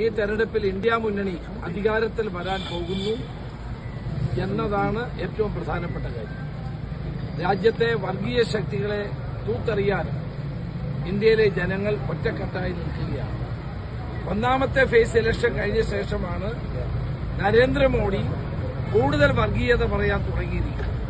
ഈ തെരഞ്ഞെടുപ്പിൽ ഇന്ത്യ മുന്നണി അധികാരത്തിൽ വരാൻ പോകുന്നു എന്നതാണ് ഏറ്റവും പ്രധാനപ്പെട്ട കാര്യം. രാജ്യത്തെ വർഗീയ ശക്തികളെ തൂത്തെറിയാൻ ഇന്ത്യയിലെ ജനങ്ങൾ ഒറ്റക്കെട്ടായി നിൽക്കുകയാണ്. ഒന്നാമത്തെ ഫേസ് ഇലക്ഷൻ കഴിഞ്ഞ ശേഷമാണ് നരേന്ദ്രമോദി കൂടുതൽ വർഗീയത പറയാൻ തുടങ്ങിയിരിക്കുന്നത്.